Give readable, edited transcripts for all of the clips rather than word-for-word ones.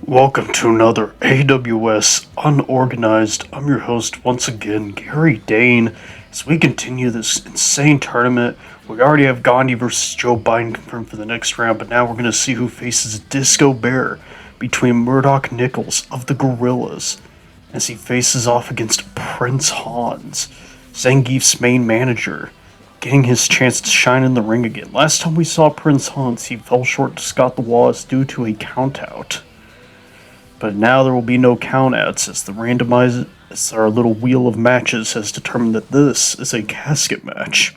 Welcome to another AWS Unorganized. I'm your host once again, Gary Dane. As we continue this insane tournament, we already have Gandhi versus Joe Biden confirmed for the next round, but now we're going to see who faces Disco Bear between Murdoc Niccals of the Gorillaz as he faces off against Prince Hans, Zangief's main manager, getting his chance to shine in the ring again. Last time we saw Prince Hans, he fell short to Scott the Waz due to a countout. But now there will be no countouts as our little wheel of matches has determined that this is a casket match.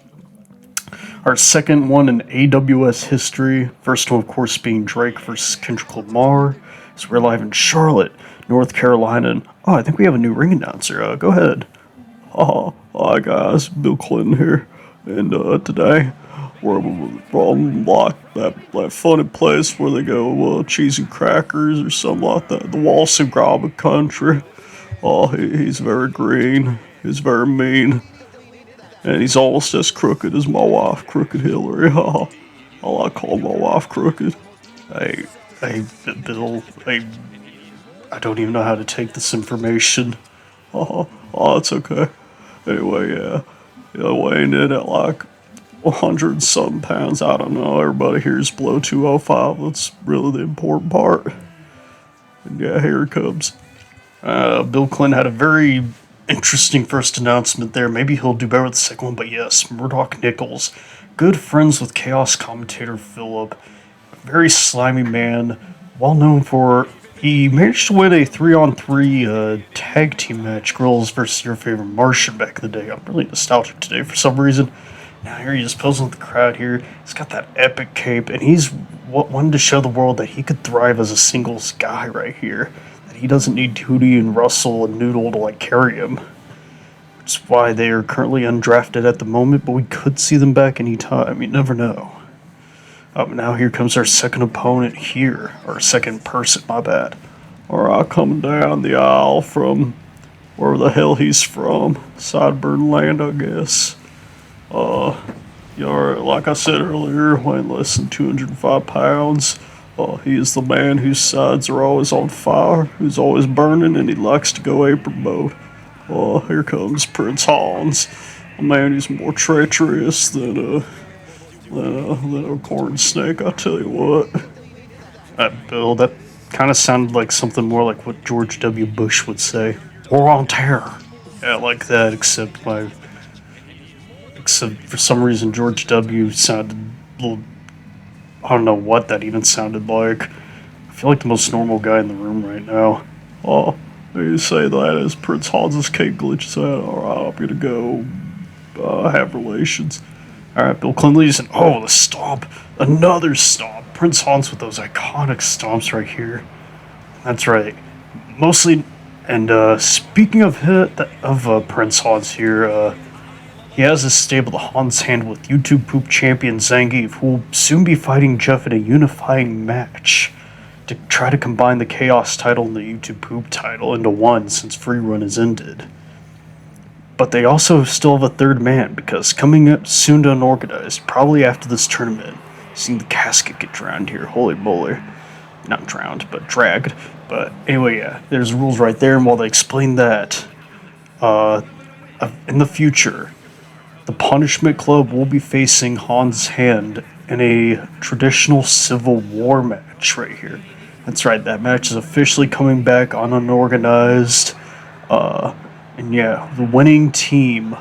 Our second one in AWS history, first one of course being Drake versus Kendrick Lamar. So we're live in Charlotte, North Carolina. And, I think we have a new ring announcer. Go ahead. Hi guys, Bill Clinton here. And today we're from like that funny place where they go cheese and crackers or something like that. The Walsall country. He's very green. He's very mean. And he's almost as crooked as my wife, Crooked Hillary. I like calling my wife crooked. Hey, Bill, I don't even know how to take this information. It's okay. Anyway, yeah. Weighing in at like 100 and something pounds. I don't know. Everybody here is below 205. That's really the important part. And yeah, here it comes. Bill Clinton had a very interesting first announcement there. Maybe he'll do better with the second one, but yes, Murdoc Niccals, good friends with Chaos commentator Philip, a very slimy man, well known for. He managed to win a 3-on-3 tag team match, Gorillaz versus your favorite Martian back in the day. I'm really nostalgic today for some reason. Now here he is posing with the crowd here. He's got that epic cape, and he's wanted to show the world that he could thrive as a singles guy right here. That he doesn't need Tootie and Russell and Noodle to carry him. Which is why they are currently undrafted at the moment, but we could see them back anytime. You never know. Now here comes our second opponent here. Or second person, my bad. Alright, coming down the aisle from wherever the hell he's from. Sideburn land, I guess. Like I said earlier, weighing less than 205 pounds. He is the man whose sides are always on fire, who's always burning, and he likes to go apron mode. Here comes Prince Hans, a man who's more treacherous than a corn snake, I tell you what. Bill, that kind of sounded like something more like what George W. Bush would say. War on terror. Yeah, like that, except for some reason George W. sounded a little. I don't know what that even sounded like. I feel like the most normal guy in the room right now. You say that as Prince Hans's cape glitches out. Alright, I'm gonna go have relations. Alright, Bill Clinton leads, and the stomp. Another stomp. Prince Hans with those iconic stomps right here. That's right. Mostly, and speaking of Prince Hans here, he has his stable, the Hans Hand, with YouTube Poop champion Zangief, who will soon be fighting Jeff in a unifying match to try to combine the Chaos title and the YouTube Poop title into one since Free Run has ended. But they also still have a third man, because coming up soon to Unorganized, probably after this tournament, seeing the Casket get drowned here. Holy moly. Not drowned, but dragged. But anyway, yeah, there's rules right there, and while they explain that, in the future, the Punishment Club will be facing Hans Hand in a traditional Civil War match right here. That's right, that match is officially coming back on Unorganized. And yeah, the winning team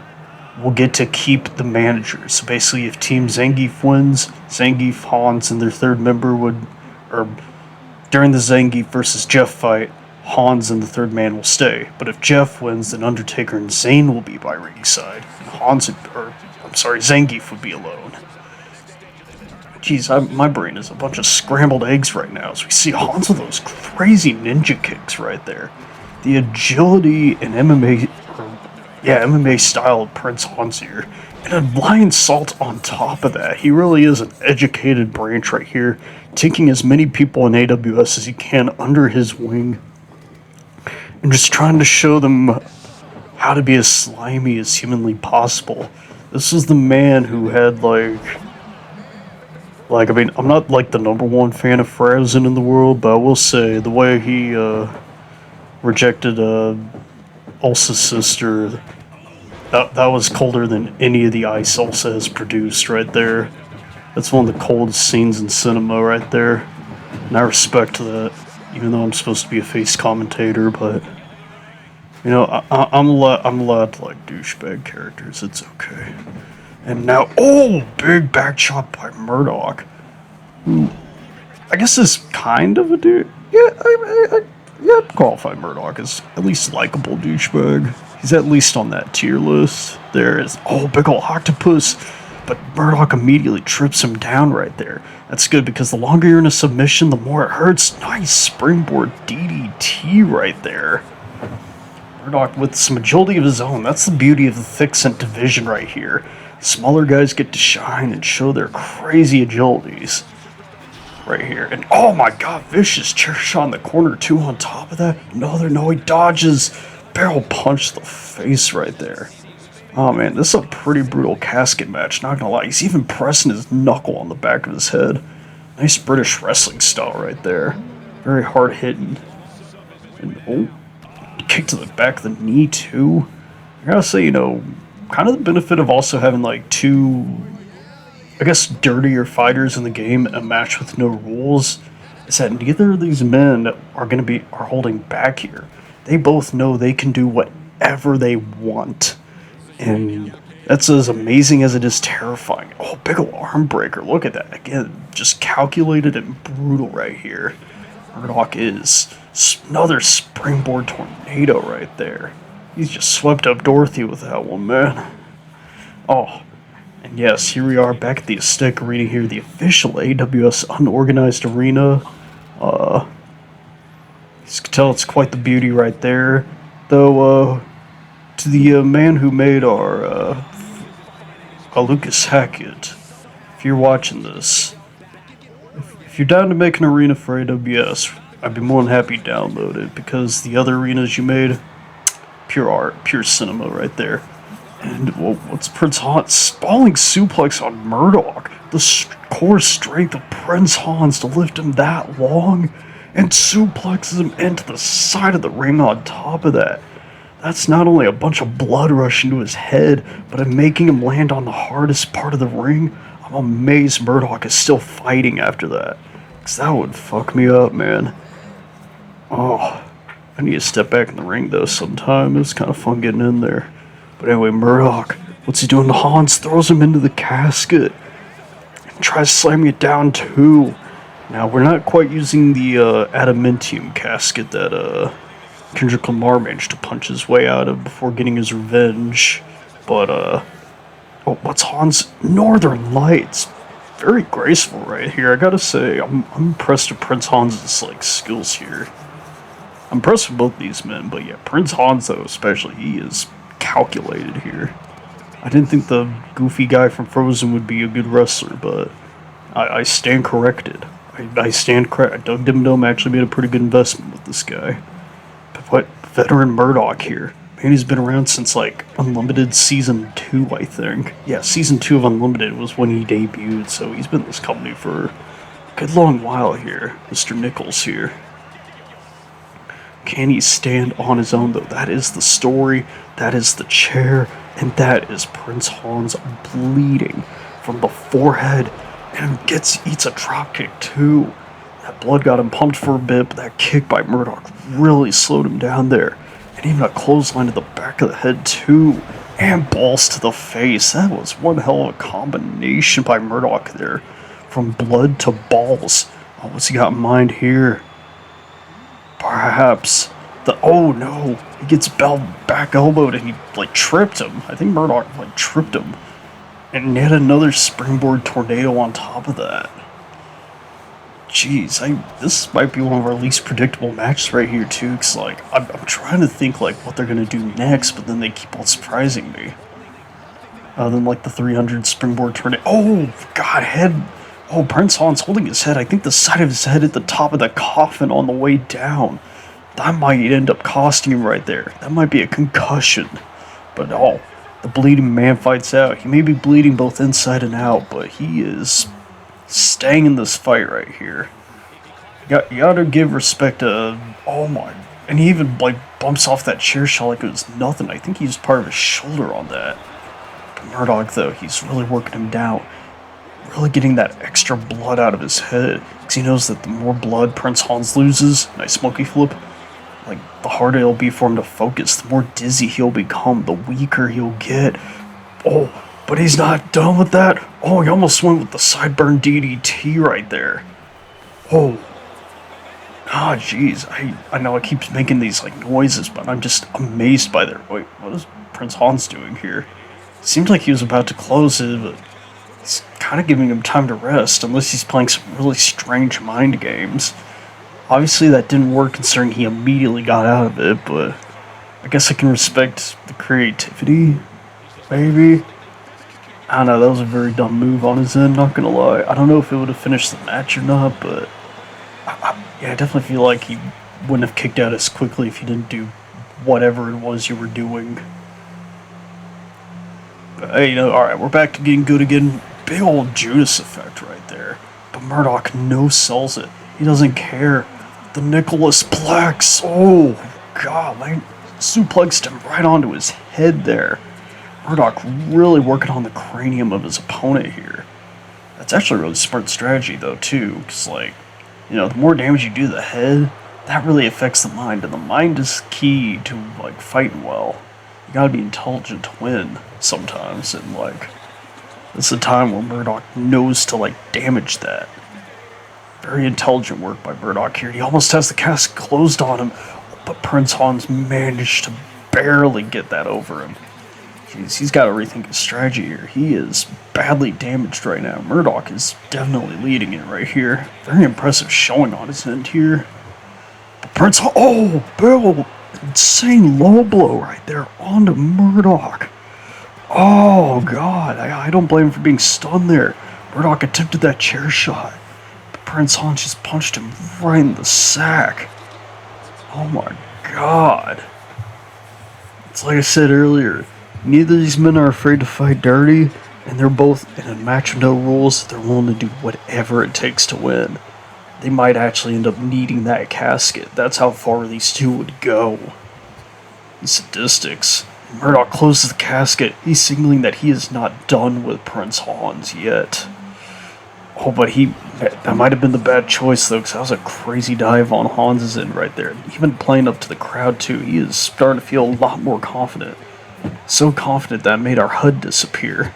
will get to keep the managers. So basically, if Team Zangief wins, Zangief, Hans, and their third member during the Zangief versus Jeff fight, Hans and the third man will stay. But if Jeff wins, then Undertaker and Zayn will be by ringside, and Zangief would be alone. Jeez, my brain is a bunch of scrambled eggs right now as we see Hans with those crazy ninja kicks right there. The agility and MMA style of Prince Hans here. And a lion salt on top of that. He really is an educated branch right here, taking as many people in AWS as he can under his wing, and just trying to show them how to be as slimy as humanly possible. This is the man who had Like, I mean, I'm not like the number one fan of Frozen in the world, but I will say the way he rejected Ulsa's sister, that was colder than any of the ice Ulsa has produced right there. That's one of the coldest scenes in cinema right there. And I respect that, even though I'm supposed to be a face commentator, but I'm allowed to like douchebag characters. It's okay. And now, oh, big back shot by Murdoc. Who, I guess is kind of a dude. Yeah, yeah, I'd qualify Murdoc as at least likable douchebag. He's at least on that tier list. There is, oh, big ol' octopus. But Murdoc immediately trips him down right there. That's good because the longer you're in a submission, the more it hurts. Nice springboard DDT right there. Murdoc with some agility of his own. That's the beauty of the Thicc'snt division right here. Smaller guys get to shine and show their crazy agilities right here. And oh my god, vicious chair shot in the corner too on top of that. No, he dodges. Barrel punch to the face right there. Oh man, this is a pretty brutal casket match, not gonna lie. He's even pressing his knuckle on the back of his head. Nice British wrestling style right there. Very hard hitting. And oh, kick to the back of the knee too. I gotta say, kind of the benefit of also having like two, I guess, dirtier fighters in the game in a match with no rules is that neither of these men are holding back here. They both know they can do whatever they want. And that's as amazing as it is terrifying. Oh, big ol' arm breaker. Look at that. Again, just calculated and brutal right here. Murdoc is another springboard tornado right there. He's just swept up Dorothy with that one, man. Oh, and yes, here we are back at the Aztec Arena here, the official AWS Unorganized Arena. You can tell it's quite the beauty right there. Though, to the man who made our Lucas Hackett, if you're watching this, if you're down to make an arena for AWS, I'd be more than happy to download it because the other arenas you made, pure art, pure cinema right there. And what's Prince Hans? Spalling suplex on Murdoc. The core strength of Prince Hans to lift him that long and suplexes him into the side of the ring on top of that. That's not only a bunch of blood rushing to his head, but in making him land on the hardest part of the ring. I'm amazed Murdoc is still fighting after that. Because that would fuck me up, man. Oh, I need to step back in the ring though sometime. It was kind of fun getting in there. But anyway, Murdoc, what's he doing to Hans? Throws him into the casket. And tries slamming it down too. Now, we're not quite using the adamantium casket that Kendrick Lamar managed to punch his way out of before getting his revenge. But, oh, what's Hans? Northern Lights. Very graceful right here. I gotta say, I'm impressed with Prince Hans's, skills here. I'm impressed with both these men, but yeah, Prince Hans, though, especially, he is calculated here. I didn't think the goofy guy from Frozen would be a good wrestler, but I stand corrected. I stand corrected. Doug Dimmadome actually made a pretty good investment with this guy. But what veteran Murdoc here? Man, he's been around since Unlimited Season 2, I think. Yeah, Season 2 of Unlimited was when he debuted, so he's been in this company for a good long while here. Mr. Niccals here. Can he stand on his own, though? That is the story, that is the chair, and that is Prince Hans bleeding from the forehead and eats a dropkick, too. That blood got him pumped for a bit, but that kick by Murdoc really slowed him down there. And even a clothesline to the back of the head, too. And balls to the face. That was one hell of a combination by Murdoc there. From blood to balls. Oh, what's he got in mind here? Perhaps oh no, he gets back elbowed and he tripped him. I think Murdoc tripped him. And yet another springboard tornado on top of that. Jeez, this might be one of our least predictable matches right here too, because I'm trying to think what they're gonna do next, but then they keep on surprising me. Other than the 300 springboard tornado. Oh god, head. Oh, Prince Hans holding his head. I think the side of his head hit the top of the coffin on the way down. That might end up costing him right there. That might be a concussion. But oh, the bleeding man fights out. He may be bleeding both inside and out, but he is staying in this fight right here. You gotta give respect to, oh my, and he even like bumps off that chair shot like it was nothing. I think he used part of his shoulder on that. But Murdoc though, he's really working him down, really getting that extra blood out of his head, because he knows that the more blood Prince Hans loses, nice smoky flip, like the harder it'll be for him to focus, the more dizzy he'll become, the weaker he'll get. Oh, but he's not done with that. Oh, he almost went with the sideburn DDT right there. Oh. Ah, jeez. I know I keep making these like noises, but I'm just amazed by their. Wait, what is Prince Hans doing here? Seemed like he was about to close it, but he's kind of giving him time to rest, unless he's playing some really strange mind games. Obviously, that didn't work considering he immediately got out of it, but I guess I can respect the creativity, maybe. I don't know, that was a very dumb move on his end, not gonna lie. I don't know if it would have finished the match or not, but yeah, I definitely feel like he wouldn't have kicked out as quickly if you didn't do whatever it was you were doing. But hey, alright, we're back to getting good again. Big old Judas effect right there. But Murdoc no-sells it. He doesn't care. The Nicholas Plex. Oh, God, I suplexed him right onto his head there. Murdoc really working on the cranium of his opponent here. That's actually a really smart strategy, though, too, because, like, the more damage you do to the head, that really affects the mind, and the mind is key to, like, fighting well. You gotta be intelligent to win, sometimes, and, like, this is a time where Murdoc knows to, like, damage that. Very intelligent work by Murdoc here. He almost has the casket closed on him, but Prince Hans managed to barely get that over him. Jeez, he's got to rethink his strategy here. He is badly damaged right now. Murdoc is definitely leading it right here. Very impressive showing on his end here. But Prince... Oh, Bill! Insane low blow right there onto Murdoc. Oh, God. I don't blame him for being stunned there. Murdoc attempted that chair shot. But Prince Hans just punched him right in the sack. Oh, my God. It's like I said earlier. Neither of these men are afraid to fight dirty, and they're both in a match with no rules. They're willing to do whatever it takes to win. They might actually end up needing that casket. That's how far these two would go. The sadistics. Murdoc closes the casket. He's signaling that he is not done with Prince Hans yet. Oh, but that might have been the bad choice, though, because that was a crazy dive on Hans's end right there. Even playing up to the crowd, too. He is starting to feel a lot more confident. So confident that made our HUD disappear.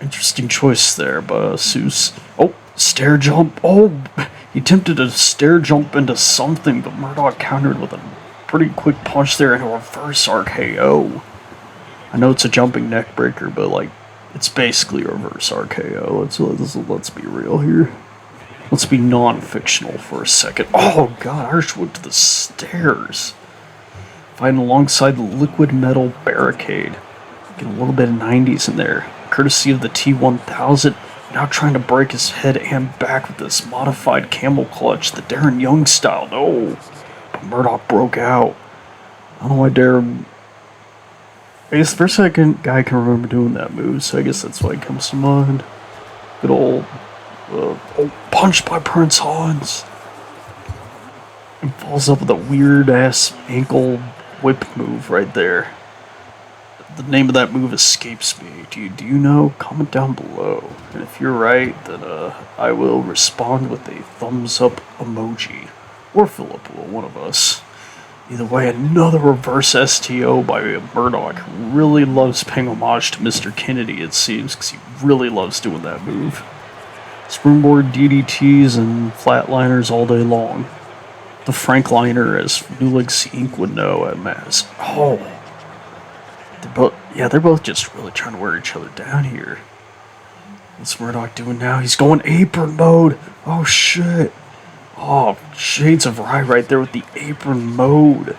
Interesting choice there, but Seuss. Oh, stair jump. Oh, he attempted a stair jump into something, but Murdoc countered with a pretty quick punch there and a reverse RKO. I know it's a jumping neck breaker, but like, it's basically a reverse RKO. Let's be real here. Let's be non-fictional for a second. Oh God, Irish went to the stairs. Fighting alongside the liquid metal barricade. Getting a little bit of 90s in there. Courtesy of the T-1000. Now trying to break his head and back with this modified camel clutch. The Darren Young style. No. But Murdoc broke out. I don't know why Darren... I guess the first guy I can remember doing that move, so I guess that's why it comes to mind. Good old... punch by Prince Hans. And falls up with a weird-ass ankle whip move right there. The name of that move escapes me. Do you know? Comment down below. And if you're right, then I will respond with a thumbs up emoji. Or Philip will, one of us. Either way, another reverse STO by Murdoc, who really loves paying homage to Mr. Kennedy, it seems, because he really loves doing that move. Springboard DDTs and flatliners all day long. The Frankliner, as New Legacy Inc. would know at Mass. Oh. They're both just really trying to wear each other down here. What's Murdoc doing now? He's going apron mode. Oh, shit. Oh, shades of Rye right there with the apron mode.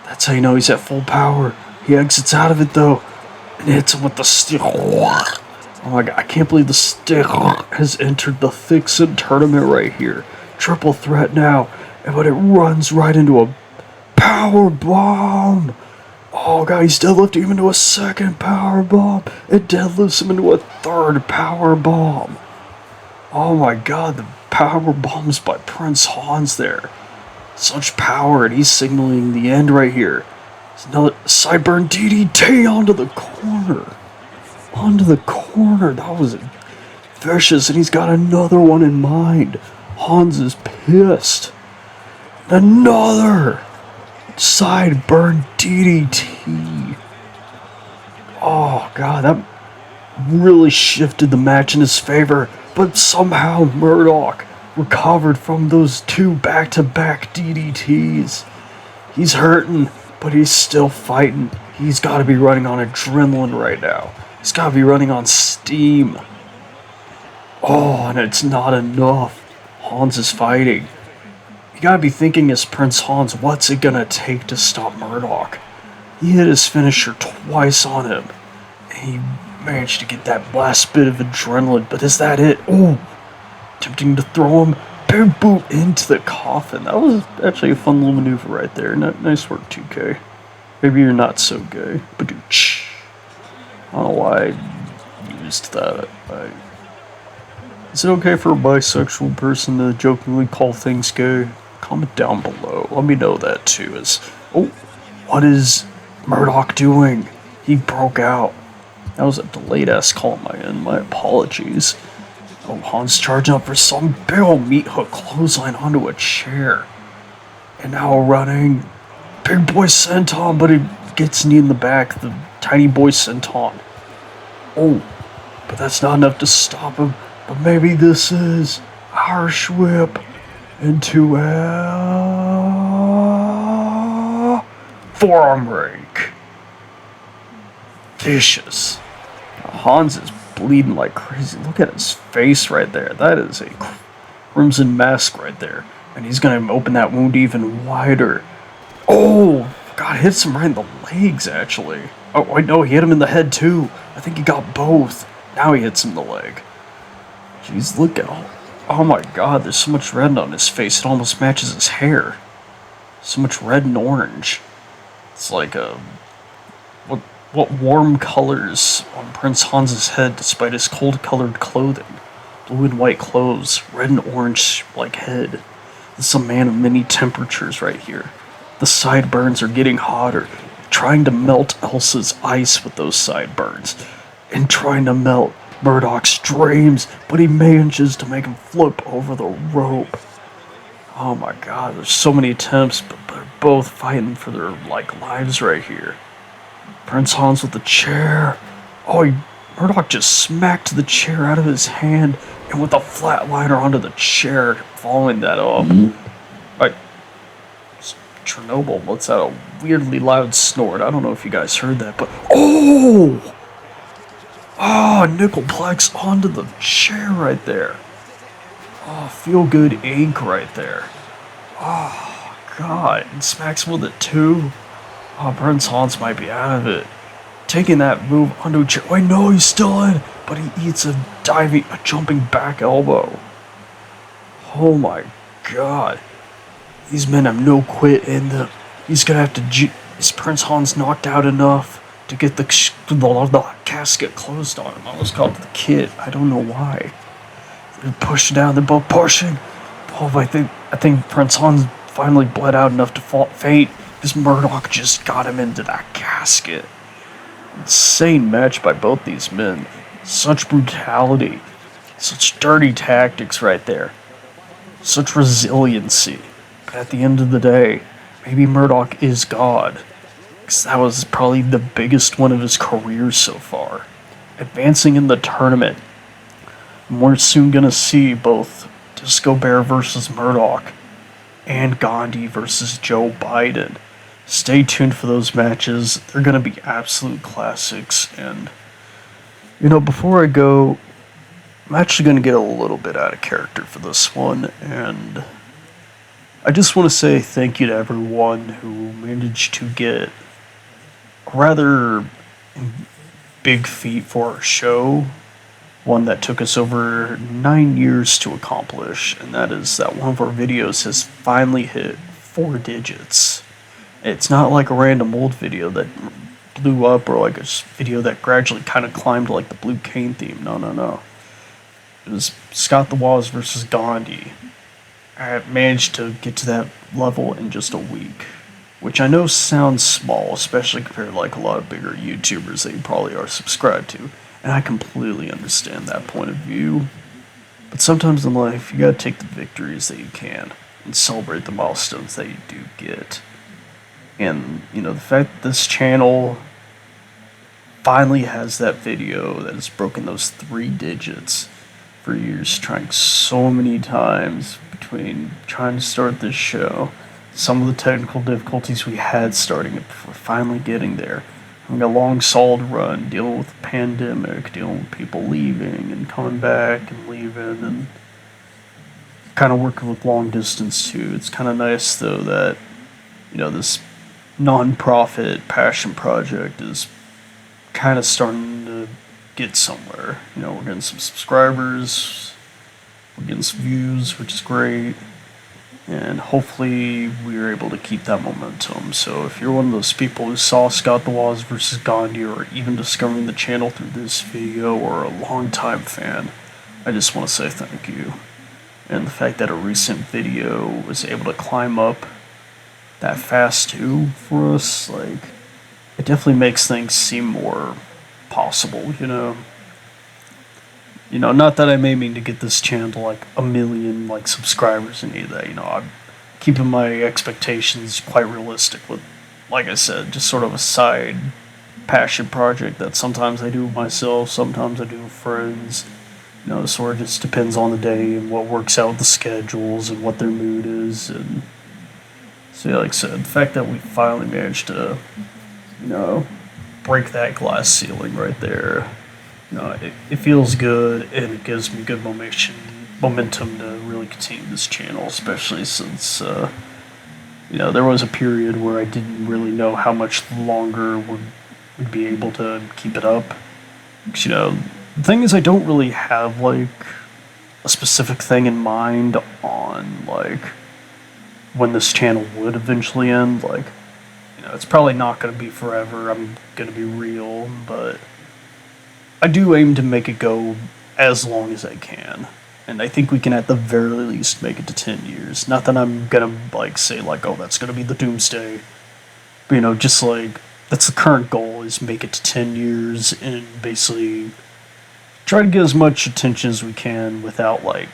That's how you know he's at full power. He exits out of it, though, and hits him with the stick. Oh, my God. I can't believe the stick has entered the Thicc'snt tournament right here. Triple threat now. But it runs right into a power bomb. Oh God, he's deadlifting him into a second power bomb. It deadlifts him into a third power bomb. Oh my god, the power bombs by Prince Hans there. Such power, and he's signaling the end right here. It's another sideburn DDT onto the corner. Onto the corner. That was vicious, and he's got another one in mind. Hans is pissed. Another sideburn DDT. Oh god, that really shifted the match in his favor, but somehow Murdoc recovered from those two back-to-back DDTs. He's hurting, but he's still fighting. He's got to be running on adrenaline right now. He's got to be running on steam. Oh, and it's not enough. Hans is fighting. You gotta be thinking as Prince Hans, what's it gonna take to stop Murdoc? He hit his finisher twice on him, and he managed to get that last bit of adrenaline, but is that it? Oh, attempting to throw him, big boot into the coffin. That was actually a fun little maneuver right there. Nice work, 2K. Maybe you're not so gay. Badooch. I don't know why I used that. Is it okay for a bisexual person to jokingly call things gay? Comment down below. Let me know that too. Oh, what is Murdoc doing? He broke out. That was a delayed ass call on my end. My apologies. Oh, Hans charging up for some big ol' meat hook clothesline onto a chair. And now running. Big boy senton, but it gets knee in the back. The tiny boy senton. Oh, but that's not enough to stop him. But maybe this is Irish whip into a forearm rake. Vicious. Hans is bleeding like crazy. Look at his face right there. That is a crimson mask right there. And he's going to open that wound even wider. Oh, God, hits him right in the legs, actually. Oh, wait, no, he hit him in the head, too. I think he got both. Now he hits him in the leg. Jeez, look at all. Oh my god, there's so much red on his face, it almost matches his hair. So much red and orange. It's like what warm colors on Prince Hans's head despite his cold-colored clothing. Blue and white clothes, red and orange like head. This is a man of many temperatures right here. The sideburns are getting hotter, trying to melt Elsa's ice with those sideburns, and trying to melt Murdoc's dreams, but he manages to make him flip over the rope. Oh my god, there's so many attempts, but they're both fighting for their, lives right here. Prince Hans with the chair. Oh, Murdoc just smacked the chair out of his hand, and with a flatliner onto the chair, following that up. Chernobyl lets out a weirdly loud snort. I don't know if you guys heard that, but... Oh, nickelplex onto the chair right there. Oh, feel good ink right there. Oh, God. And smacks with it too. Oh, Prince Hans might be out of it. Taking that move onto a chair. Wait, no, he's still in. But he eats a jumping back elbow. Oh my God. These men have no quit in them. He's gonna have to... Is Prince Hans knocked out enough to get the casket closed on him? I almost called it the kid. I don't know why. They're pushing down. They're both pushing. Oh, I think Prince Hans finally bled out enough to faint because Murdoc just got him into that casket. Insane match by both these men. Such brutality. Such dirty tactics right there. Such resiliency. But at the end of the day, maybe Murdoc is God. Because that was probably the biggest one of his career so far. Advancing in the tournament. And we're soon going to see both Disco Bear versus Murdoc and Gandhi versus Joe Biden. Stay tuned for those matches. They're going to be absolute classics. And, before I go, I'm actually going to get a little bit out of character for this one. And I just want to say thank you to everyone who managed to get a rather big feat for our show. One that took us over 9 years to accomplish, and that is that one of our videos has finally hit 4 digits. It's not like a random old video that blew up or like a video that gradually kind of climbed like the Blue Cane theme. No. It was Scott the Woz versus Gandhi. I managed to get to that level in just a week, which I know sounds small, especially compared to like a lot of bigger YouTubers that you probably are subscribed to, and I completely understand that point of view. But sometimes in life, you gotta take the victories that you can and celebrate the milestones that you do get. And, the fact that this channel finally has that video that has broken those 3 digits for years, trying so many times between trying to start this show, some of the technical difficulties we had starting it before finally getting there. Having a long, solid run, dealing with the pandemic, dealing with people leaving and coming back and leaving, and kind of working with long distance too. It's kind of nice though that, this non-profit passion project is kind of starting to get somewhere. We're getting some subscribers, we're getting some views, which is great, and hopefully we're able to keep that momentum. So if you're one of those people who saw Scott the Woz versus Gandhi, or even discovering the channel through this video, or a long-time fan, I just want to say thank you. And the fact that a recent video was able to climb up that fast too for us, like, it definitely makes things seem more possible, not that I'm aiming to get this channel to like 1 million like subscribers and any of that, I'm keeping my expectations quite realistic with, like I said, just sort of a side passion project that sometimes I do myself, sometimes I do with friends. Sort of just depends on the day and what works out with the schedules and what their mood is. And so, yeah, like I said, the fact that we finally managed to, break that glass ceiling right there, it feels good, and it gives me good momentum to really continue this channel, especially since, there was a period where I didn't really know how much longer we'd be able to keep it up. 'Cause, the thing is, I don't really have, like, a specific thing in mind on, like, when this channel would eventually end. Like, it's probably not going to be forever, I'm going to be real, but I do aim to make it go as long as I can. And I think we can at the very least make it to 10 years. Not that I'm going to, like, say, like, oh, that's going to be the doomsday. But, just, like, that's the current goal, is make it to 10 years and basically try to get as much attention as we can without, like,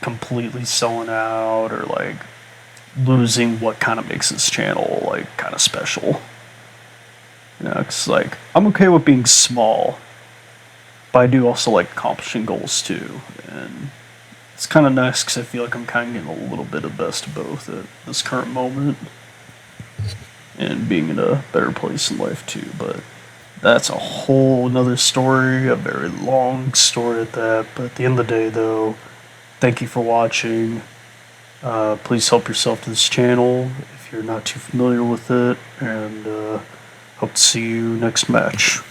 completely selling out or, like, losing what kind of makes this channel, like, kind of special. Because, like, I'm okay with being small, but I do also like accomplishing goals too. And it's kind of nice because I feel like I'm kind of getting a little bit of best of both at this current moment, and being in a better place in life too. But that's a whole another story, a very long story at that. But at the end of the day, though, thank you for watching. Please help yourself to this channel if you're not too familiar with it, and hope to see you next match.